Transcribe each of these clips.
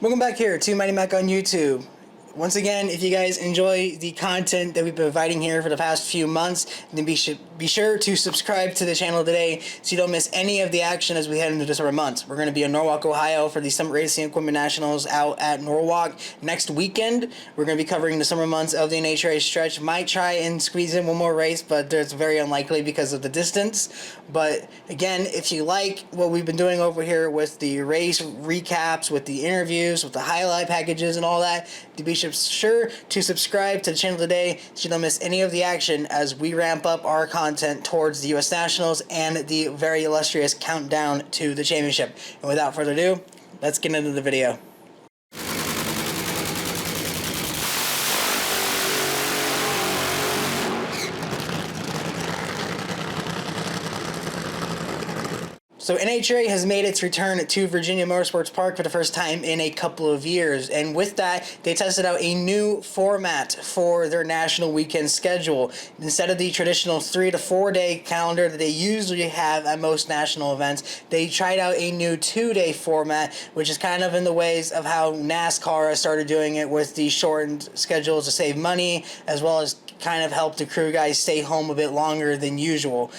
Welcome back here to Mighty Mac on YouTube. Once again, if you guys enjoy the content that we've been providing here for the past few months, then be sure to subscribe to the channel today so you don't miss any of the action as we head into the summer months. We're going to be in Norwalk, Ohio for the Summer Racing Equipment Nationals out at Norwalk next weekend. We're going to be covering the summer months of the NHRA stretch. Might try and squeeze in one more race, but it's very unlikely because of the distance. But again, if you like what we've been doing over here with the race recaps, with the interviews, with the highlight packages and all that, be sure to subscribe to the channel today so you don't miss any of the action as we ramp up our content towards the U.S. Nationals and the very illustrious countdown to the championship. And without further ado, let's get into the video. So NHRA has made its return to Virginia Motorsports Park for the first time in a couple of years, and with that, they tested out a new format for their national weekend schedule. Instead of the traditional 3 to 4 day calendar that they usually have at most national events, they tried out a new 2-day format, which is kind of in the ways of how NASCAR has started doing it with the shortened schedules to save money, as well as kind of help the crew guys stay home a bit longer than usual.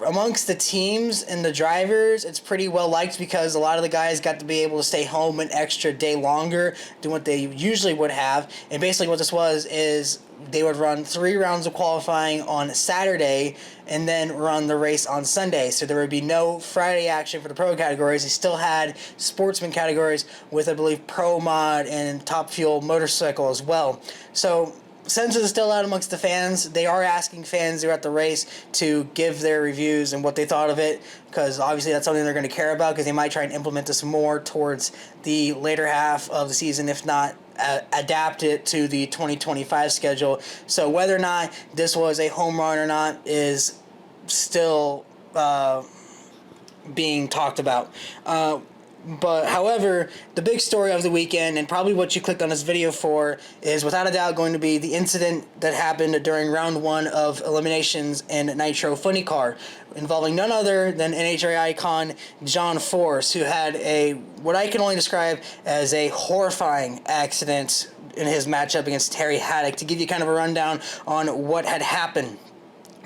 Amongst the teams and the drivers, it's pretty well liked because a lot of the guys got to be able to stay home an extra day longer than what they usually would have. And basically what this was is they would run 3 rounds of qualifying on Saturday and then run the race on Sunday. So there would be no Friday action for the pro categories. They still had sportsman categories with, I believe, Pro Mod and Top Fuel motorcycle as well. So since it's still out amongst the fans, they are asking fans who are at the race to give their reviews and what they thought of it, because obviously that's something they're going to care about, because they might try and implement this more towards the later half of the season, if not adapt it to the 2025 schedule. So whether or not this was a home run or not is still being talked about. But however, the big story of the weekend, and probably what you clicked on this video for, is without a doubt going to be the incident that happened during round 1 of eliminations in Nitro Funny Car, involving none other than NHRA icon John Force, who had what I can only describe as a horrifying accident in his matchup against Terry Haddock. To give you kind of a rundown on what had happened.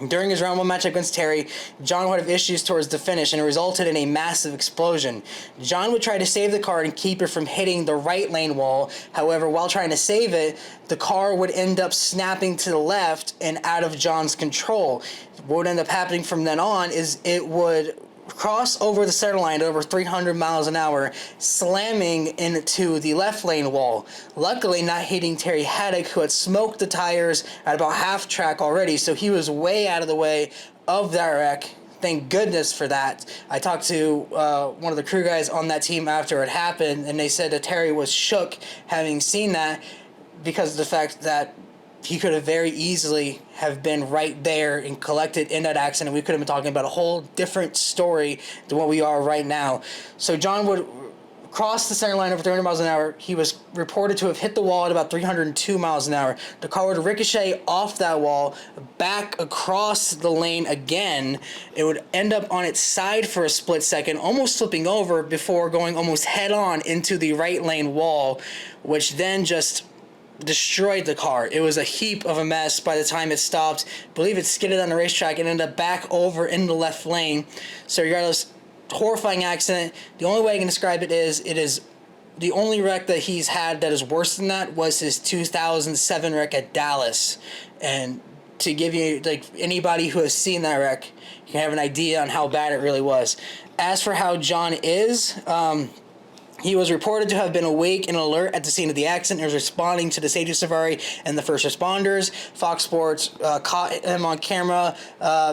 During his round 1 matchup against Terry, John would have issues towards the finish, and it resulted in a massive explosion. John would try to save the car and keep it from hitting the right lane wall. However, while trying to save it, the car would end up snapping to the left and out of John's control. What would end up happening from then on is it would cross over the center line at over 300 miles an hour, slamming into the left lane wall. Luckily not hitting Terry Haddock, who had smoked the tires at about half track already, so he was way out of the way of that wreck. Thank goodness for that. I talked to one of the crew guys on that team after it happened, and they said that Terry was shook having seen that because of the fact that he could have very easily have been right there and collected in that accident. We could have been talking about a whole different story than what we are right now. So John would cross the center line over 300 miles an hour. He was reported to have hit the wall at about 302 miles an hour. The car would ricochet off that wall, back across the lane again. It would end up on its side for a split second, almost flipping over before going almost head on into the right lane wall, which then just destroyed the car. It was a heap of a mess by the time it stopped. I believe it skidded on the racetrack and ended up back over in the left lane. So regardless, horrifying accident. The only way I can describe it is the only wreck that he's had that is worse than that was his 2007 wreck at Dallas. And to give you, like, anybody who has seen that wreck, you can have an idea on how bad it really was. As for how John is, he was reported to have been awake and alert at the scene of the accident and was responding to the safety safari and the first responders. Fox Sports caught him on camera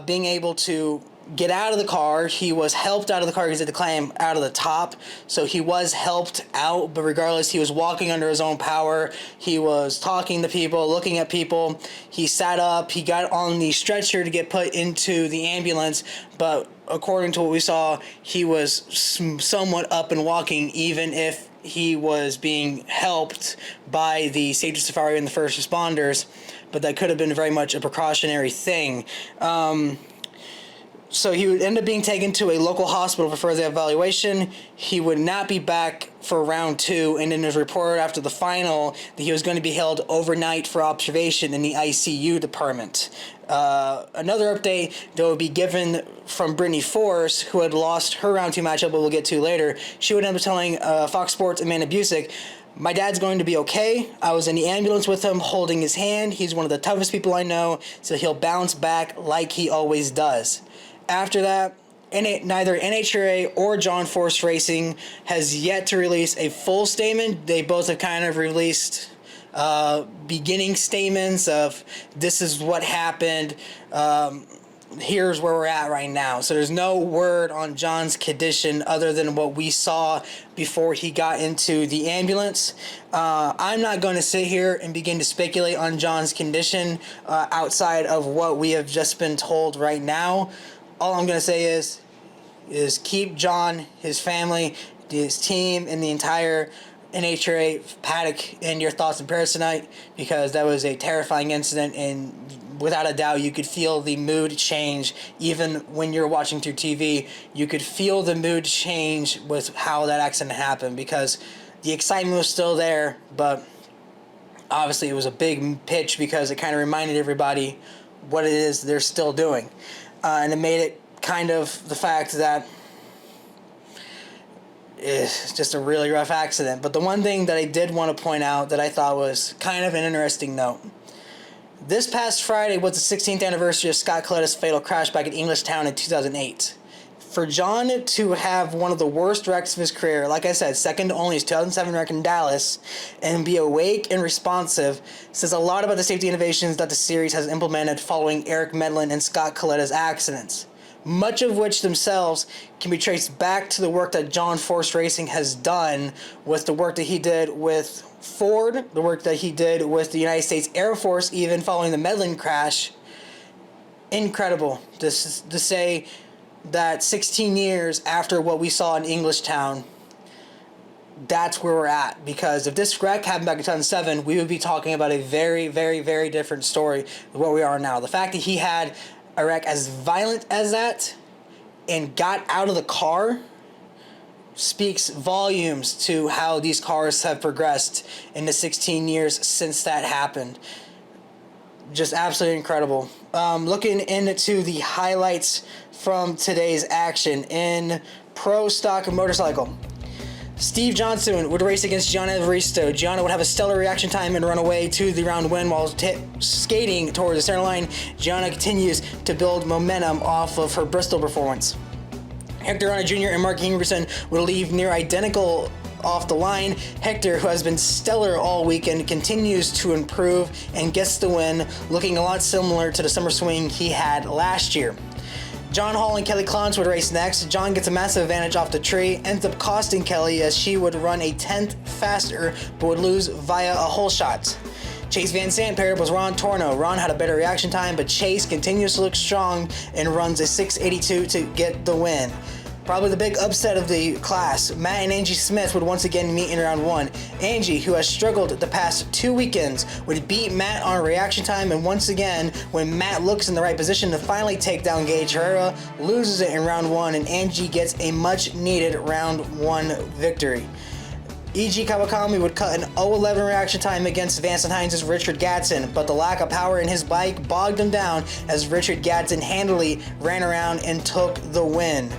being able to get out of the car. He was helped out of the car because he had to climb out of the top. So he was helped out, but regardless, he was walking under his own power. He was talking to people, looking at people. He sat up. He got on the stretcher to get put into the ambulance, but according to what we saw, he was somewhat up and walking, even if he was being helped by the safety safari and the first responders, but that could have been very much a precautionary thing. So he would end up being taken to a local hospital for further evaluation. He would not be back for round 2, and it was reported after the final that he was going to be held overnight for observation in the ICU department. Another update that would be given from Brittany Force, who had lost her round 2 matchup, but we'll get to later. She would end up telling Fox Sports' Amanda Busick, "My dad's going to be okay. I was in the ambulance with him, holding his hand. He's one of the toughest people I know, so he'll bounce back like he always does." After that, neither NHRA or John Force Racing has yet to release a full statement. They both have kind of released beginning statements of this is what happened, here's where we're at right now. So there's no word on John's condition other than what we saw before he got into the ambulance. I'm not going to sit here and begin to speculate on John's condition outside of what we have just been told right now. All I'm going to say is keep John, his family, his team, and the entire NHRA paddock in your thoughts and prayers tonight, because that was a terrifying incident, and without a doubt you could feel the mood change. Even when you're watching through TV, you could feel the mood change with how that accident happened, because the excitement was still there, but obviously it was a big pitch because it kind of reminded everybody what it is they're still doing. And it made it kind of the fact that it's just a really rough accident. But the one thing that I did want to point out that I thought was kind of an interesting note. This past Friday was the 16th anniversary of Scott Coletta's fatal crash back at Englishtown in 2008. For John to have one of the worst wrecks of his career, like I said, second to only his 2007 wreck in Dallas, and be awake and responsive, says a lot about the safety innovations that the series has implemented following Eric Medlin and Scott Coletta's accidents, much of which themselves can be traced back to the work that John Force Racing has done with the work that he did with Ford, the work that he did with the United States Air Force, even following the Medlin crash. Incredible to say that 16 years after what we saw in Englishtown, that's where we're at. Because if this wreck happened back in 2007, we would be talking about a very, very, very different story than what we are now. The fact that he had a wreck as violent as that and got out of the car speaks volumes to how these cars have progressed in the 16 years since that happened. Just absolutely incredible. Looking into the highlights from today's action in Pro Stock Motorcycle. Steve Johnson would race against Gianna Evaristo. Gianna would have a stellar reaction time and run away to the round win while skating towards the center line. Gianna continues to build momentum off of her Bristol performance. Hector Rana Jr. and Mark Ingerson would leave near identical off the line. Hector, who has been stellar all weekend, continues to improve and gets the win, looking a lot similar to the summer swing he had last year. John Hall and Kelly Clance would race next. John gets a massive advantage off the tree, ends up costing Kelly as she would run a tenth faster but would lose via a hole shot. Chase Van Sant paired up with Ron Torno. Ron had a better reaction time, but Chase continues to look strong and runs a 6.82 to get the win. Probably the big upset of the class, Matt and Angie Smith would once again meet in round 1. Angie, who has struggled the past 2 weekends, would beat Matt on reaction time, and once again, when Matt looks in the right position to finally take down Gage Herrera, loses it in round 1, and Angie gets a much needed round 1 victory. E.G. Kawakami would cut an 0.11 reaction time against Vance Hines' Richard Gadsden, but the lack of power in his bike bogged him down as Richard Gadsden handily ran around and took the win.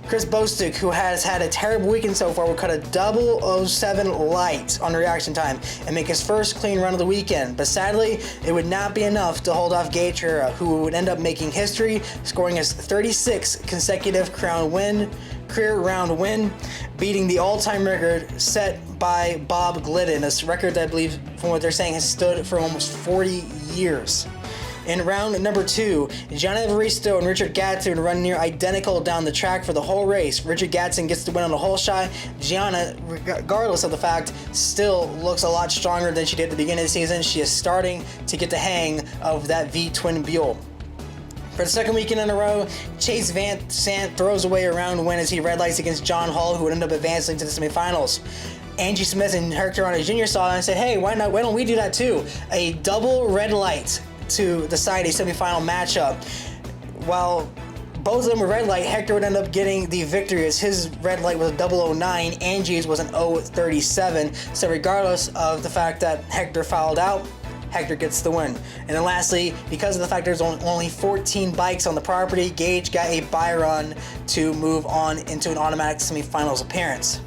Chris Bostick, who has had a terrible weekend so far, will cut a 0.07 light on reaction time and make his first clean run of the weekend. But sadly, it would not be enough to hold off Gage Herrera, who would end up making history, scoring his 36th consecutive career round win, beating the all-time record set by Bob Glidden, a record that I believe, from what they're saying, has stood for almost 40 years. In round number 2, Gianna Evaristo and Richard Gadsden run near identical down the track for the whole race. Richard Gadsden gets the win on the whole shot. Gianna, regardless of the fact, still looks a lot stronger than she did at the beginning of the season. She is starting to get the hang of that V-twin Buell. For the second weekend in a row, Chase Van Sant throws away a round win as he red lights against John Hall, who would end up advancing to the semifinals. Angie Smith and Hector Rana Jr. saw it and said, hey, why don't we do that too? A double red light to decide a semifinal matchup. While Both of them were red light. Hector would end up getting the victory as his red light was a 009, Angie's was an 037. So regardless of the fact that Hector fouled out, Hector gets the win. And then lastly, because of the fact there's only 14 bikes on the property, Gage got a bye run to move on into an automatic semifinals appearance.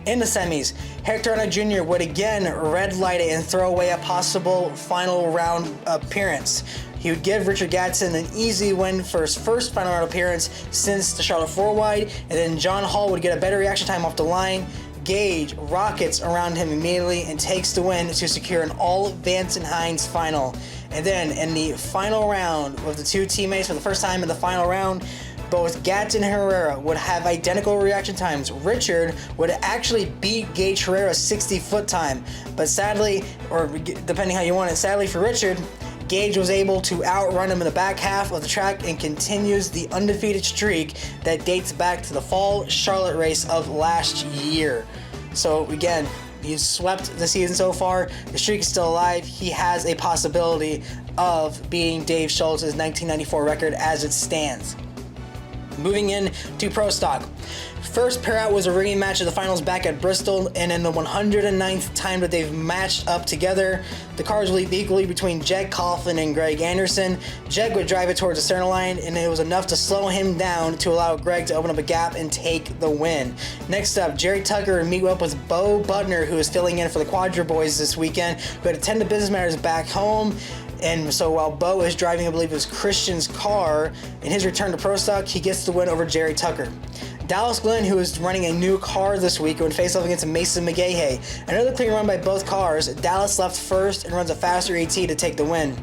In the semis, Hector Haddock Jr. would again red light it and throw away a possible final round appearance. He would give Richard Gadsden an easy win for his first final round appearance since the Charlotte 4-wide, and then John Hall would get a better reaction time off the line. Gage rockets around him immediately and takes the win to secure an all Vance and Hines final. And then in the final round with the two teammates for the first time in the final round, both Gadsden and Herrera would have identical reaction times. Richard would actually beat Gage Herrera's 60-foot time, but sadly, or depending how you want it, sadly for Richard, Gage was able to outrun him in the back half of the track and continues the undefeated streak that dates back to the fall Charlotte race of last year. So again, he's swept the season so far. The streak is still alive. He has a possibility of beating Dave Schultz's 1994 record as it stands. Moving in to Pro Stock. First pair out was a rematch of the finals back at Bristol, and in the 109th time that they've matched up together, the cars will lead equally between Jed Coughlin and Greg Anderson. Jed would drive it towards the center line, and it was enough to slow him down to allow Greg to open up a gap and take the win. Next up, Jerry Tucker would meet up with Bo Butner, who is filling in for the Quadra Boys this weekend, who had attended business matters back home. And so while Bo is driving, I believe it was Christian's car, in his return to Pro Stock, he gets the win over Jerry Tucker. Dallas Glenn, who is running a new car this week, would face off against Mason McGahey. Another clean run by both cars. Dallas left first and runs a faster AT to take the win.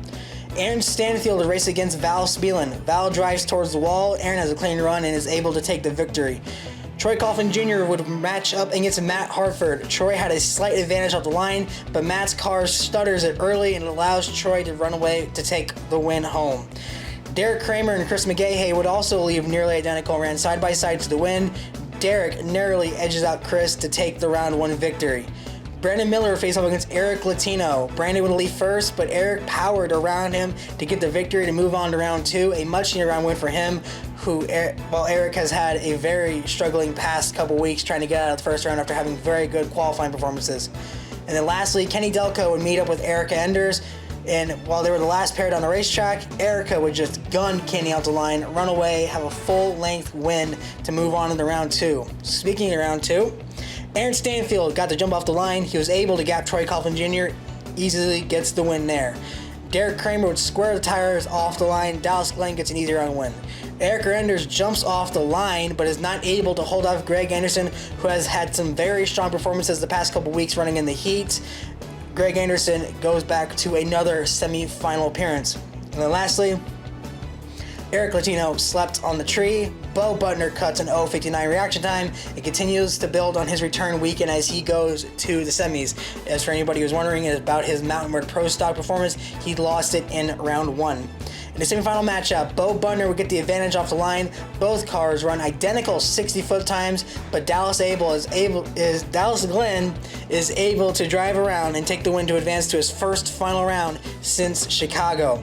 Aaron Stanfield would race against Val Spielin. Val drives towards the wall. Aaron has a clean run and is able to take the victory. Troy Coughlin Jr. would match up against Matt Hartford. Troy had a slight advantage off the line, but Matt's car stutters it early and allows Troy to run away to take the win home. Derek Kramer and Chris McGahey would also leave nearly identical and ran side by side to the win. Derek narrowly edges out Chris to take the round one victory. Brandon Miller would face off against Eric Latino. Brandon would leave first, but Eric powered around him to get the victory to move on to round two, a much needed round win for him, while Eric has had a very struggling past couple weeks trying to get out of the first round after having very good qualifying performances. And then lastly, Kenny Delco would meet up with Erica Enders, and while they were the last pair on the racetrack, Erica would just gun Kenny out the line, run away, have a full-length win to move on into round two. Speaking of round two, Aaron Stanfield got to jump off the line. He was able to gap Troy Coughlin Jr., easily gets the win there. Derek Kramer would square the tires off the line. Dallas Glenn gets an easy round win. Erica Enders jumps off the line, but is not able to hold off Greg Anderson, who has had some very strong performances the past couple weeks running in the heat. Greg Anderson goes back to another semi-final appearance. And then lastly, Eric Latino slept on the tree. Bo Butner cuts an 0.59 reaction time and continues to build on his return weekend as he goes to the semis. As for anybody who's wondering about his Mountain Ward Pro Stock performance, he lost it in round one. In the semifinal matchup, Bo Butner would get the advantage off the line. Both cars run identical 60-foot times, but Dallas Glenn is able to drive around and take the win to advance to his first final round since Chicago.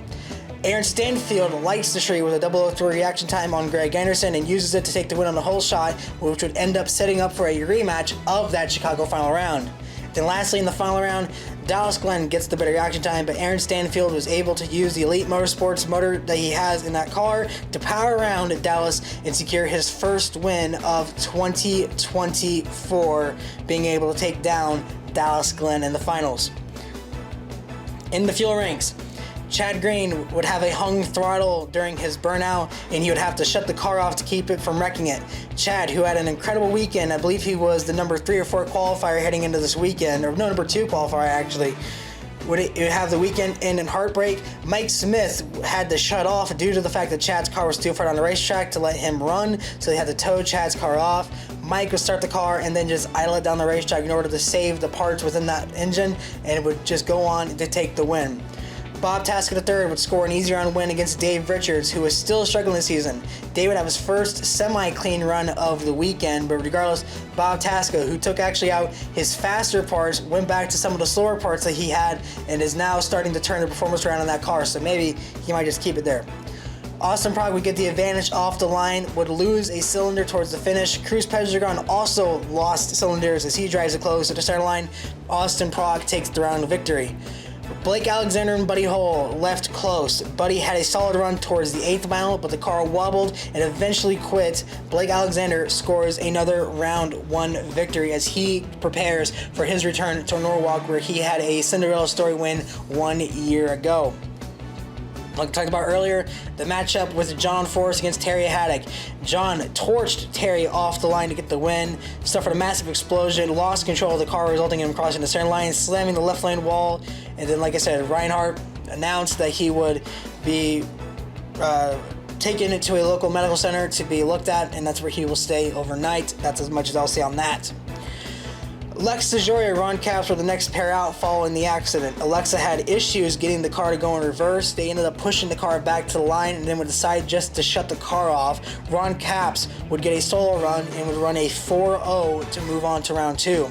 Aaron Stanfield lights the tree with a 003 reaction time on Greg Anderson and uses it to take the win on the whole shot, which would end up setting up for a rematch of that Chicago final round. Then lastly, in the final round, Dallas Glenn gets the better reaction time, but Aaron Stanfield was able to use the Elite Motorsports motor that he has in that car to power around at Dallas and secure his first win of 2024, being able to take down Dallas Glenn in the finals. In the fuel ranks, Chad Green would have a hung throttle during his burnout, and he would have to shut the car off to keep it from wrecking it. Chad, who had an incredible weekend, I believe he was the number 3 or 4 qualifier heading into this weekend, or no, number 2 qualifier actually, would have the weekend end in heartbreak. Mike Smith had to shut off due to the fact that Chad's car was too far on the racetrack to let him run, so they had to tow Chad's car off. Mike would start the car and then just idle it down the racetrack in order to save the parts within that engine, and it would just go on to take the win. Bob Tasca III would score an easy round win against Dave Richards, who was still struggling this season. Dave would have his first semi-clean run of the weekend, but regardless, Bob Tasca, who took actually out his faster parts, went back to some of the slower parts that he had, and is now starting to turn the performance around on that car, so maybe he might just keep it there. Austin Prague would get the advantage off the line, would lose a cylinder towards the finish. Cruz Pedregon also lost cylinders as he drives it close to the center line. Austin Prague takes the round victory. Blake Alexander and Buddy Hole left close. Buddy had a solid run towards the 8th mile, but the car wobbled and eventually quit. Blake Alexander scores another round 1 victory as he prepares for his return to Norwalk, where he had a Cinderella story win 1 year ago. Like I talked about earlier, the matchup with John Force against Terry Haddock. John torched Terry off the line to get the win, suffered a massive explosion, lost control of the car, resulting in him crossing the center line, slamming the left lane wall, and then, like I said, Reinhardt announced that he would be taken to a local medical center to be looked at, and that's where he will stay overnight. That's as much as I'll say on that. Alexa Joya, Ron Capps were the next pair out following the accident. Alexa had issues getting the car to go in reverse. They ended up pushing the car back to the line and then would decide just to shut the car off. Ron Capps would get a solo run and would run a 4-0 to move on to round 2.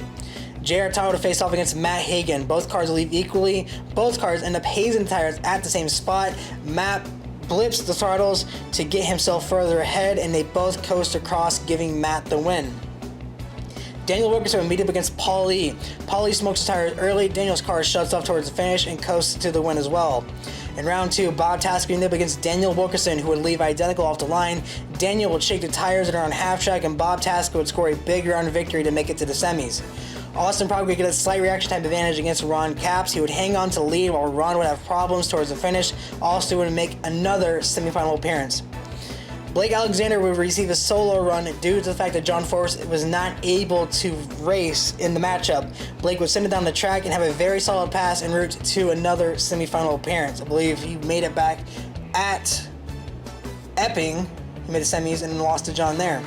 JR Tower to face off against Matt Hagan. Both cars leave equally. Both cars end up hazing the tires at the same spot. Matt blips the throttles to get himself further ahead, and they both coast across, giving Matt the win. Daniel Wilkerson would meet up against Paul Lee. Paul Lee smokes the tires early. Daniel's car shuts off towards the finish and coasts to the win as well. In round 2, Bob Tasker would meet up against Daniel Wilkerson, who would leave identical off the line. Daniel would shake the tires that are on half track, and Bob Tasker would score a big round victory to make it to the semis. Austin Prague would get a slight reaction time advantage against Ron Capps. He would hang on to the lead while Ron would have problems towards the finish. Austin would make another semifinal appearance. Blake Alexander would receive a solo run due to the fact that John Force was not able to race in the matchup. Blake would send it down the track and have a very solid pass en route to another semifinal appearance. I believe he made it back at Epping. He made the semis and then lost to John there.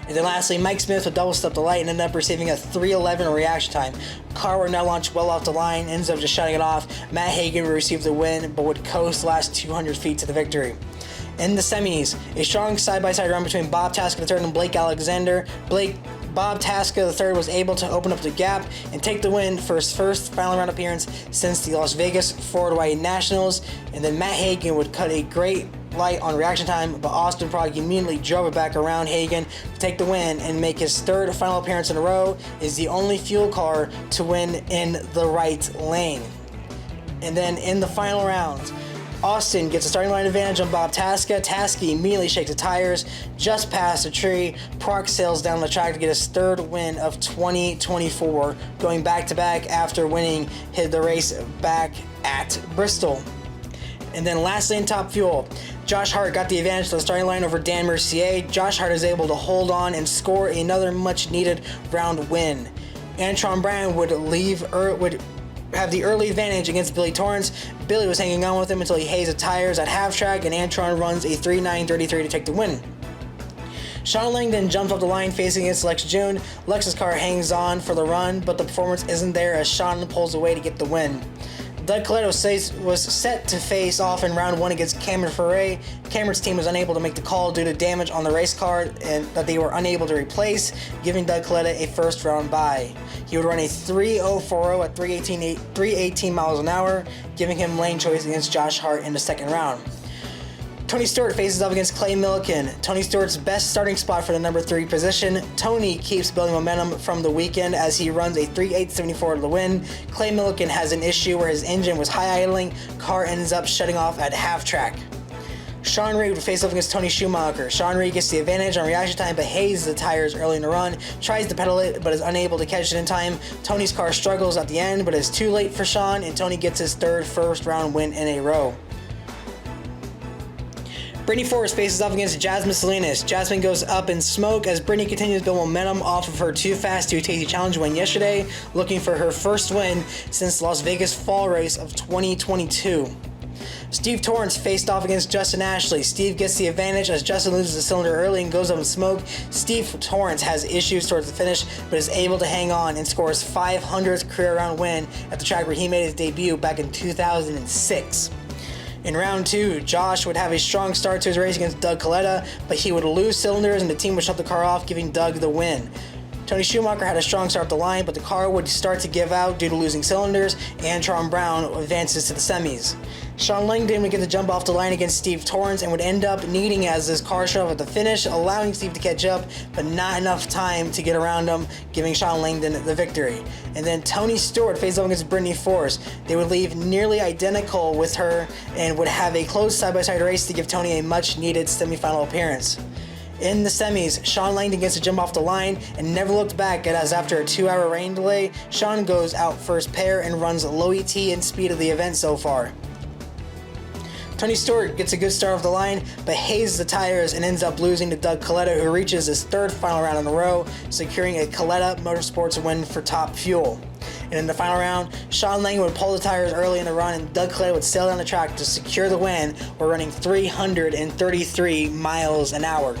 And then lastly, Mike Smith would double step the light and ended up receiving a 3:11 reaction time. Car would now launch well off the line, ends up just shutting it off. Matt Hagan would receive the win, but would coast the last 200 feet to the victory. In the semis, a strong side-by-side run between Bob Tasker III and Blake Alexander. Bob Tasker III was able to open up the gap and take the win for his first final round appearance since the Las Vegas Ford White Nationals. And then Matt Hagan would cut a great light on reaction time, but Austin Prague immediately drove it back around Hagan to take the win and make his third final appearance in a row. Is the only fuel car to win in the right lane. And then in the final round, Austin gets a starting line advantage on Bob Tasker. Tasker immediately shakes the tires just past a tree. Prague sails down the track to get his third win of 2024, going back-to-back after winning the race back at Bristol. And then lastly in Top Fuel, Josh Hart got the advantage to the starting line over Dan Mercier. Josh Hart is able to hold on and score another much-needed round win. Antron Brown would have the early advantage against Billy Torrance. Billy was hanging on with him until he hazed the tires at half track, and Antron runs a 3:9.33 to take the win. Sean Langdon jumps off the line facing against Lex June. Lex's car hangs on for the run, but the performance isn't there as Sean pulls away to get the win. Doug Coletto was set to face off in round 1 against Cameron Ferre. Cameron's team was unable to make the call due to damage on the race car and that they were unable to replace, giving Doug Coletto a first round bye. He would run a 3:0.40 at 318 miles an hour, giving him lane choice against Josh Hart in the second round. Tony Stewart faces up against Clay Millican. Tony Stewart's best starting spot for the number 3 position. Tony keeps building momentum from the weekend as he runs a 3:8.74 to the win. Clay Millican has an issue where his engine was high idling. Car ends up shutting off at half track. Sean Reed would face up against Tony Schumacher. Sean Reed gets the advantage on reaction time but hazes the tires early in the run, tries to pedal it but is unable to catch it in time. Tony's car struggles at the end but is too late for Sean, and Tony gets his third first round win in a row. Brittany Forrest faces off against Jasmine Salinas. Jasmine goes up in smoke as Brittany continues to build momentum off of her Too Fast Too Tasty Challenge win yesterday, looking for her first win since the Las Vegas Fall Race of 2022. Steve Torrance faced off against Justin Ashley. Steve gets the advantage as Justin loses the cylinder early and goes up in smoke. Steve Torrance has issues towards the finish but is able to hang on and scores 500th career round win at the track where he made his debut back in 2006. In round 2, Josh would have a strong start to his race against Doug Coletto, but he would lose cylinders and the team would shut the car off, giving Doug the win. Tony Schumacher had a strong start off the line, but the car would start to give out due to losing cylinders, and Sean Brown advances to the semis. Sean Langdon would get the jump off the line against Steve Torrence and would end up needing as his car showed up at the finish, allowing Steve to catch up, but not enough time to get around him, giving Sean Langdon the victory. And then Tony Stewart faced off against Brittany Force. They would leave nearly identical with her and would have a close side-by-side race to give Tony a much-needed semifinal appearance. In the semis, Sean Langdon gets to jump off the line and never looked back, as after a 2-hour rain delay, Sean goes out first pair and runs low ET and speed of the event so far. Tony Stewart gets a good start off the line, but hazes the tires and ends up losing to Doug Coletta, who reaches his third final round in a row, securing a Coletta Motorsports win for Top Fuel. And in the final round, Sean Langdon would pull the tires early in the run and Doug Coletta would sail down the track to secure the win while running 333 miles an hour.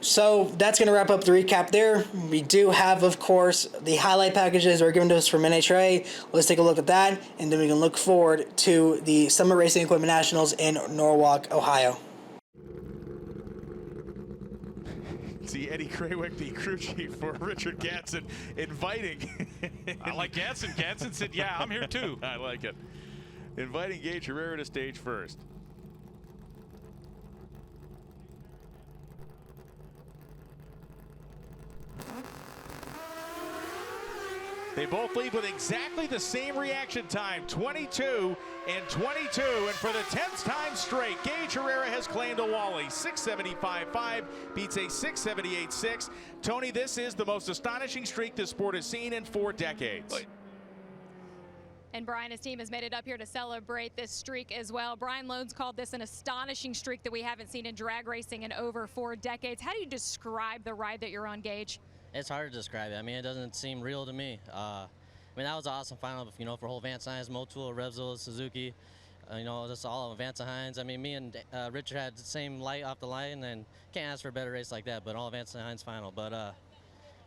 So that's going to wrap up the recap there. We do have, of course, the highlight packages that are given to us from NHRA. Let's take a look at that, and then we can look forward to the Summer Racing Equipment Nationals in Norwalk, Ohio. See Eddie Krawick, the crew chief for Richard Gatson, inviting. I like Gatson. Gatson said, yeah, I'm here too. I like it. Inviting Gage Herrera to stage first. They both lead with exactly the same reaction time, 22 and 22. And for the 10th time straight, Gage Herrera has claimed a Wally. 675.5 beats a 678.6. Tony, this is the most astonishing streak this sport has seen in 4 decades. And Brian, his team has made it up here to celebrate this streak as well. Brian Loans called this an astonishing streak that we haven't seen in drag racing in over 4 decades. How do you describe the ride that you're on, Gage? It's hard to describe it. I mean, it doesn't seem real to me. I mean, that was an awesome final, for whole Vance Hines, Motul, Revzel, Suzuki, just all of Vance Hines. I mean, me and Richard had the same light off the line, and can't ask for a better race like that, but all Vance Hines final. But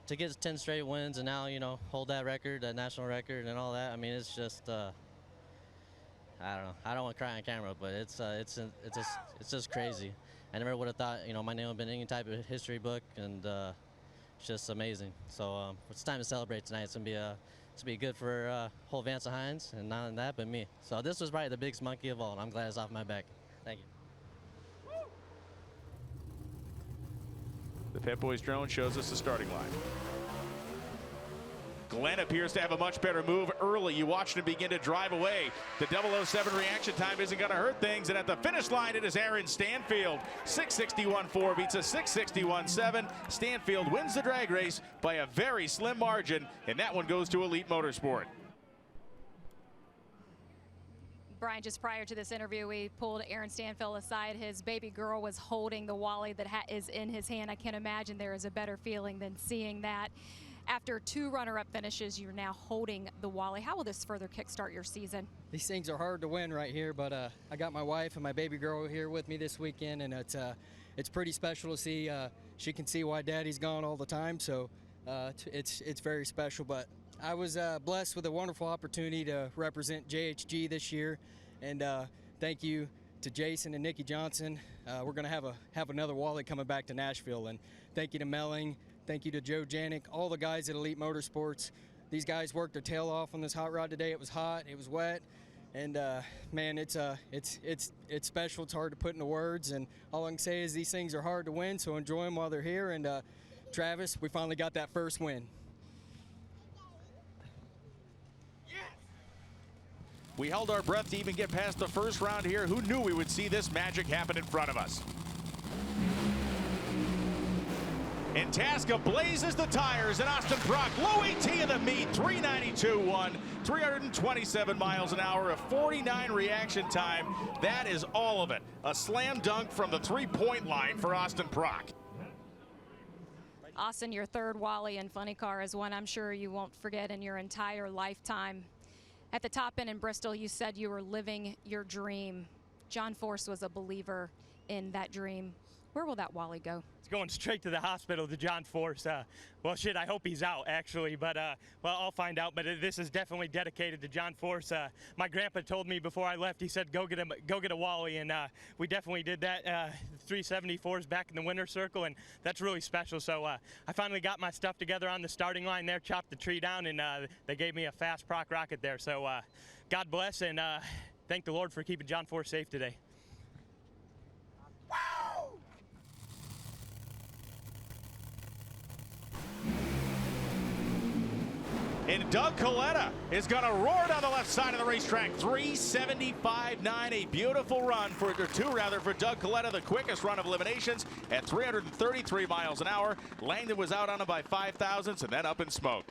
to get 10 straight wins and now, hold that record, that national record and all that, I mean, it's just, I don't know. I don't want to cry on camera, but it's just crazy. I never would have thought, my name would have been in any type of history book, and it's just amazing. So it's time to celebrate tonight. It's gonna be good for whole Vance Hines, and not only that, but me. So this was probably the biggest monkey of all, and I'm glad it's off my back. Thank you. The Pit Boys drone shows us the starting line. Glenn appears to have a much better move early. You watched him begin to drive away. The 007 reaction time isn't going to hurt things. And at the finish line, it is Aaron Stanfield. 661.4 beats a 661.7. Stanfield wins the drag race by a very slim margin. And that one goes to Elite Motorsport. Brian, just prior to this interview, we pulled Aaron Stanfield aside. His baby girl was holding the Wally that is in his hand. I can't imagine there is a better feeling than seeing that. After 2 runner-up finishes, you're now holding the Wally. How will this further kickstart your season? These things are hard to win right here, but I got my wife and my baby girl here with me this weekend, and it's pretty special to see. She can see why Daddy's gone all the time, so it's very special. But I was blessed with a wonderful opportunity to represent JHG this year, and thank you to Jason and Nikki Johnson. We're going to have another Wally coming back to Nashville, and thank you to Melling. Thank you to Joe Janik, all the guys at Elite Motorsports. These guys worked their tail off on this hot rod today. It was hot, it was wet, and man, it's special. It's hard to put into words, and all I can say is these things are hard to win, so enjoy them while they're here. And Travis, we finally got that first win. We held our breath to even get past the first round here. Who knew we would see this magic happen in front of us? And Tasca blazes the tires, and Austin Brock, low AT in the meet, 392.1, 327 miles an hour, a 49 reaction time. That is all of it. A slam dunk from the 3-point line for Austin Brock. Austin, your third Wally in Funny Car is one I'm sure you won't forget in your entire lifetime. At the top end in Bristol, you said you were living your dream. John Force was a believer in that dream. Where will that Wally go? It's going straight to the hospital, to John Force. Well, shit, I hope he's out, actually, but, well, I'll find out. But this is definitely dedicated to John Force. My grandpa told me before I left, he said, go get a Wally, and we definitely did that. 374s back in the winner's circle, and that's really special. So I finally got my stuff together on the starting line there, chopped the tree down, and they gave me a fast proc rocket there. So God bless, and thank the Lord for keeping John Force safe today. And Doug Coletta is going to roar down the left side of the racetrack. 375.9, a beautiful run for Doug Coletta, the quickest run of eliminations at 333 miles an hour. Langdon was out on him by 5 thousandths and then up in smoke.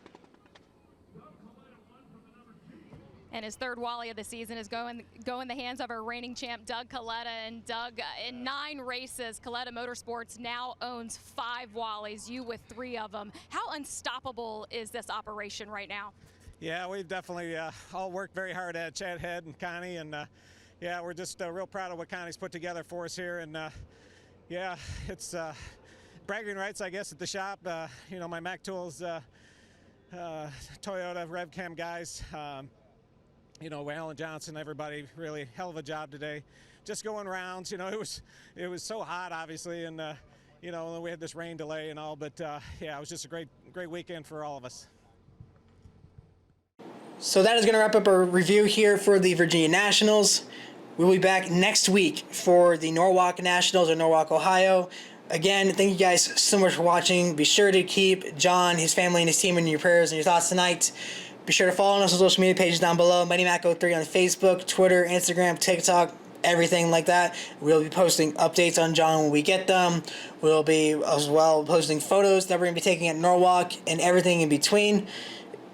And his third Wally of the season is going in the hands of our reigning champ, Doug Coletta. And Doug, in 9 races, Coletta Motorsports now owns 5 Wallies, you with 3 of them. How unstoppable is this operation right now? Yeah, we've definitely all worked very hard at Chad Head and Connie, and yeah, we're just real proud of what Connie's put together for us here. And yeah, it's bragging rights, I guess, at the shop. You know, my Mac Tools, Toyota RevCam guys. You know, Alan Johnson, everybody, really hell of a job today. Just going rounds, you know, it was so hot, obviously, and you know, we had this rain delay and all, but yeah, it was just a great weekend for all of us. So that is going to wrap up our review here for the Virginia Nationals. We'll be back next week for the Norwalk Nationals in Norwalk, Ohio. Again, thank you guys so much for watching. Be sure to keep John, his family, and his team in your prayers and your thoughts tonight. Be sure to follow us on social media pages down below. MightyMac03 on Facebook, Twitter, Instagram, TikTok, everything like that. We'll be posting updates on John when we get them. We'll be as well posting photos that we're going to be taking at Norwalk and everything in between.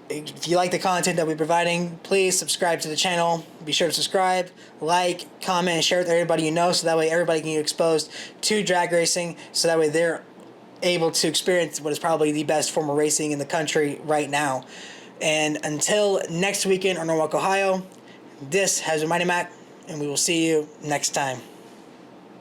If you like the content that we're providing, please subscribe to the channel. Be sure to subscribe, like, comment, and share with everybody you know, so that way everybody can get exposed to drag racing, so that way they're able to experience what is probably the best form of racing in the country right now. And until next weekend on Norwalk, Ohio, this has been Mighty Mac, and we will see you next time.